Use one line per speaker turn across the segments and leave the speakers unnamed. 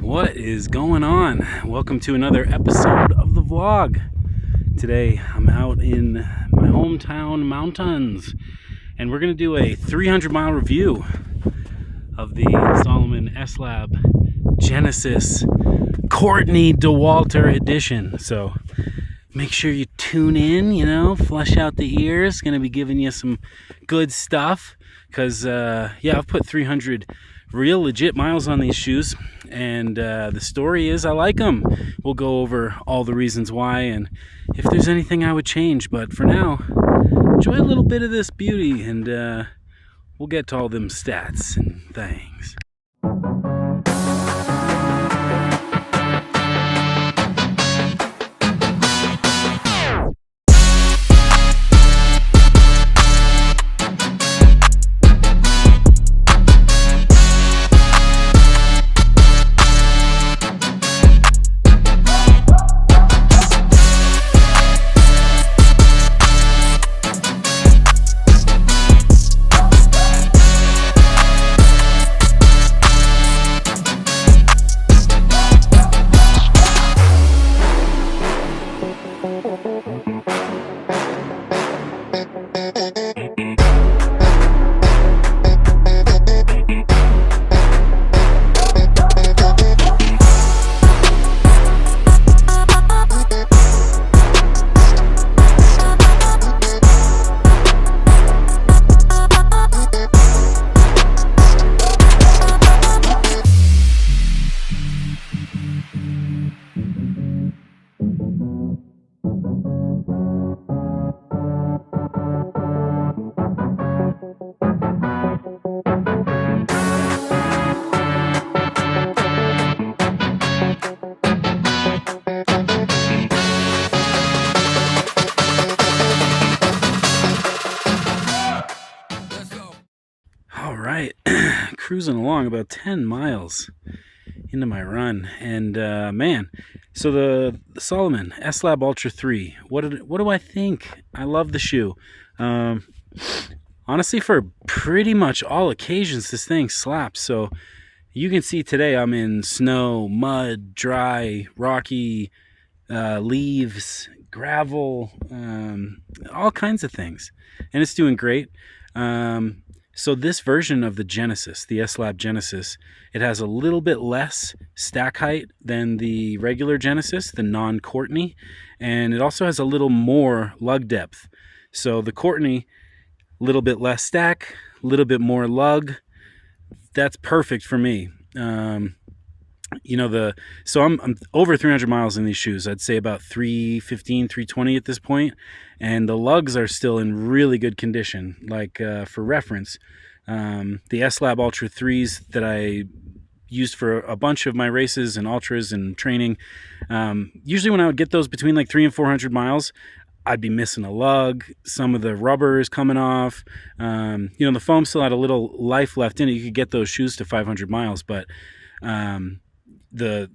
What is going on? Welcome to another episode of the vlog. Today I'm out in my hometown mountains and we're going to do a 300-mile review of the Salomon S Genesis Courtney Dauwalter Edition. So make sure you tune in, flesh out the ears. Going to be giving you some good stuff because I've put 300 real legit miles on these shoes, and the story is I like them. We'll go over all the reasons why and if there's anything I would change, but for now, enjoy a little bit of this beauty, and we'll get to all them stats and things. Cruising along about 10 miles into my run, and so the Salomon S Ultra 3, what do I think? I love the shoe. Honestly, for pretty much all occasions this thing slaps. So you can see today I'm in snow, mud, dry, rocky, leaves, gravel, all kinds of things, and it's doing great. So this version of the Genesis, the S Genesis, it has a little bit less stack height than the regular Genesis, the non-Courtney, and it also has a little more lug depth. So the Courtney, a little bit less stack, a little bit more lug. That's perfect for me. So I'm over 300 miles in these shoes. I'd say about 315, 320 at this point, and the lugs are still in really good condition. Like for reference, the S Ultra 3s that I used for a bunch of my races and ultras and training, usually when I would get those between like 300 and 400 miles, I'd be missing a lug. Some of the rubber is coming off. The foam still had a little life left in it. You could get those shoes to 500 miles, but the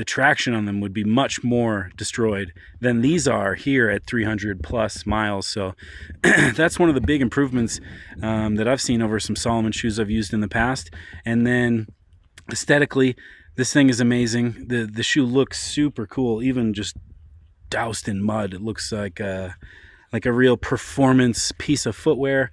traction on them would be much more destroyed than these are here at 300 plus miles. So that's one of the big improvements that I've seen over some Salomon shoes I've used in the past. And then aesthetically, this thing is amazing. The shoe looks super cool, even just doused in mud. It looks like a real performance piece of footwear.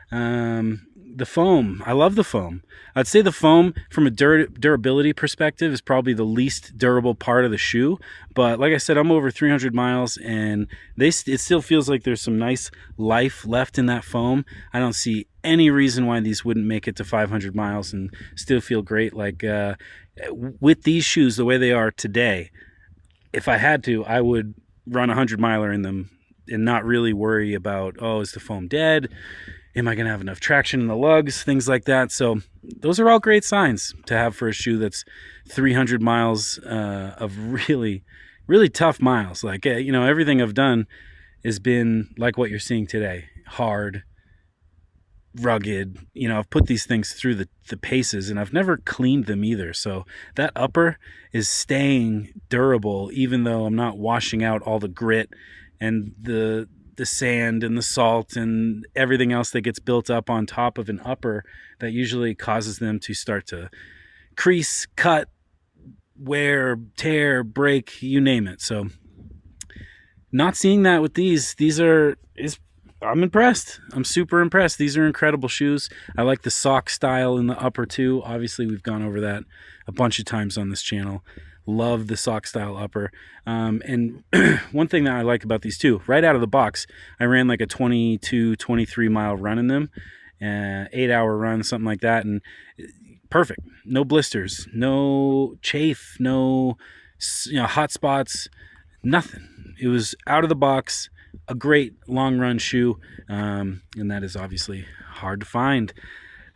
The foam, I love the foam. I'd say the foam from a durability perspective is probably the least durable part of the shoe, but like I said, I'm over 300 miles and it still feels like there's some nice life left in that foam. I don't see any reason why these wouldn't make it to 500 miles and still feel great. Like with these shoes the way they are today, if I had to, I would run a 100-miler in them and not really worry about, oh, is the foam dead? Am I going to have enough traction in the lugs? Things like that. So those are all great signs to have for a shoe that's 300 miles of really, really tough miles. Like, everything I've done has been like what you're seeing today. Hard, rugged. I've put these things through the paces, and I've never cleaned them either. So that upper is staying durable, even though I'm not washing out all the grit and the sand and the salt and everything else that gets built up on top of an upper that usually causes them to start to crease, cut, wear, tear, break, you name it. So not seeing that with these I'm impressed. I'm super impressed. These are incredible shoes. I like the sock style in the upper too. Obviously, we've gone over that a bunch of times on this channel. Love the sock style upper. And one thing that I like about these too, right out of the box, I ran like a 23 mile run in them, 8-hour run, something like that. And perfect. No blisters, no chafe, no hot spots, nothing. It was out of the box. A great long run shoe, and that is obviously hard to find.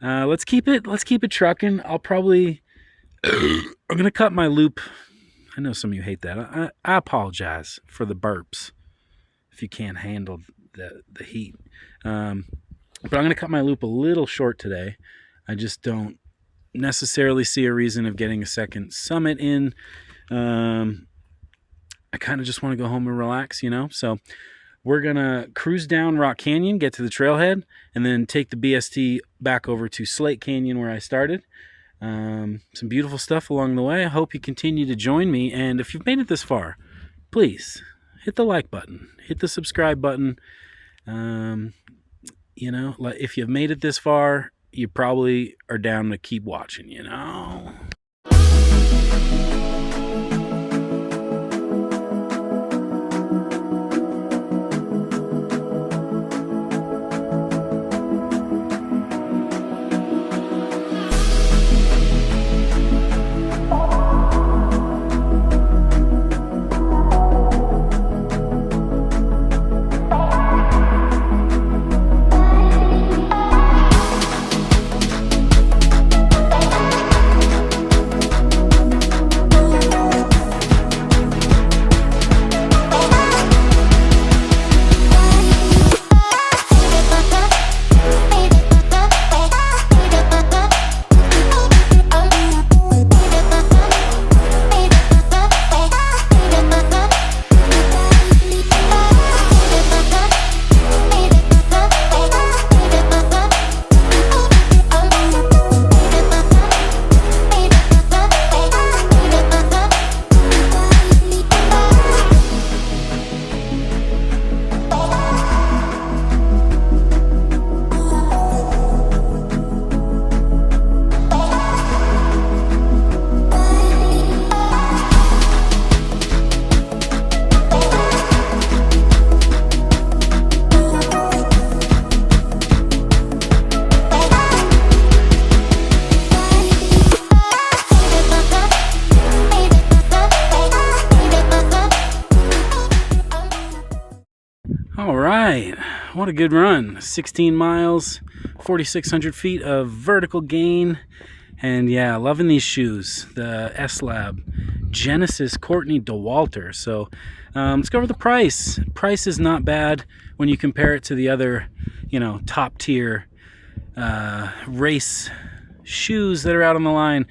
Let's keep it trucking. I'm gonna cut my loop. I know some of you hate that. I apologize for the burps if you can't handle the heat. But I'm gonna cut my loop a little short today. I just don't necessarily see a reason of getting a second summit in. I kind of just want to go home and relax, so we're gonna cruise down Rock Canyon, get to the trailhead, and then take the BST back over to Slate Canyon where I started. Some beautiful stuff along the way. I hope you continue to join me, and if you've made it this far, please hit the like button, hit the subscribe button. If you've made it this far, you probably are down to keep watching, All right, what a good run. 16 miles, 4,600 feet of vertical gain. And yeah, loving these shoes, the S-Lab Genesis Courtney Dauwalter. So let's go over the price. Price is not bad when you compare it to the other, top tier race shoes that are out on the line.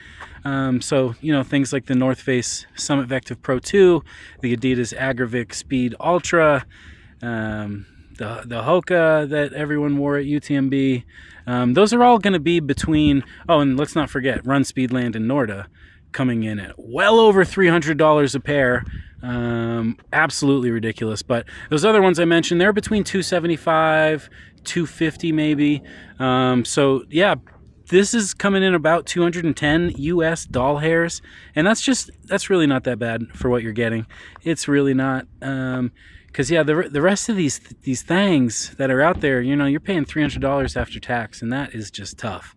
So things like the North Face Summit Vective Pro 2, the Adidas Agravic Speed Ultra, the Hoka that everyone wore at UTMB. Those are all going to be between, and let's not forget Run Speedland and Norda coming in at well over $300 a pair. Absolutely ridiculous. But those other ones I mentioned, they're between $275, $250 maybe. So yeah, this is coming in about 210 US doll hairs, and that's really not that bad for what you're getting. It's really not. Because yeah, the rest of these things that are out there, you're paying $300 after tax, and that is just tough.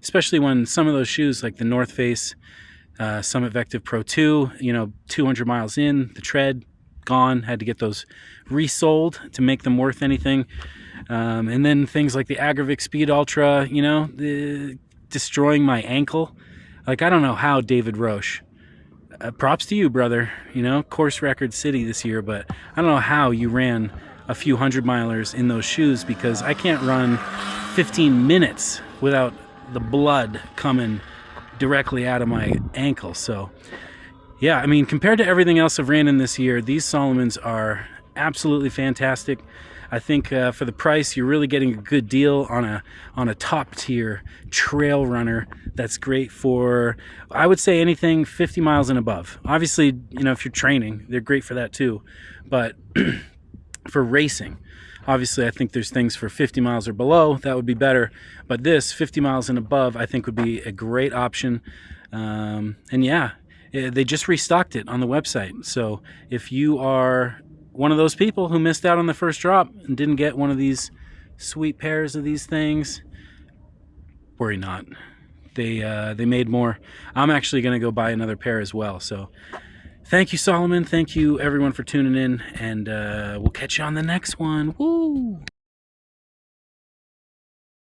Especially when some of those shoes, like the North Face Summit Vective Pro 2, 200 miles in, the tread gone, had to get those resold to make them worth anything. And then things like the Agravic Speed Ultra, destroying my ankle. Like, I don't know how David Roche, props to you, brother, course record city this year, but I don't know how you ran a few 100-milers in those shoes, because I can't run 15 minutes without the blood coming directly out of my ankle. So yeah, I mean, compared to everything else I've ran in this year, these Salomons are absolutely fantastic. I think for the price, you're really getting a good deal on a top tier trail runner that's great for, I would say, anything 50 miles and above. Obviously, you know, if you're training, they're great for that too. But for racing, obviously, I think there's things for 50 miles or below that would be better. But this 50 miles and above, I think would be a great option. And yeah, they just restocked it on the website. So if you are one of those people who missed out on the first drop and didn't get one of these sweet pairs of these things, worry not. They made more. I'm actually going to go buy another pair as well. So thank you, Salomon. Thank you, everyone, for tuning in. And we'll catch you on the next one. Woo!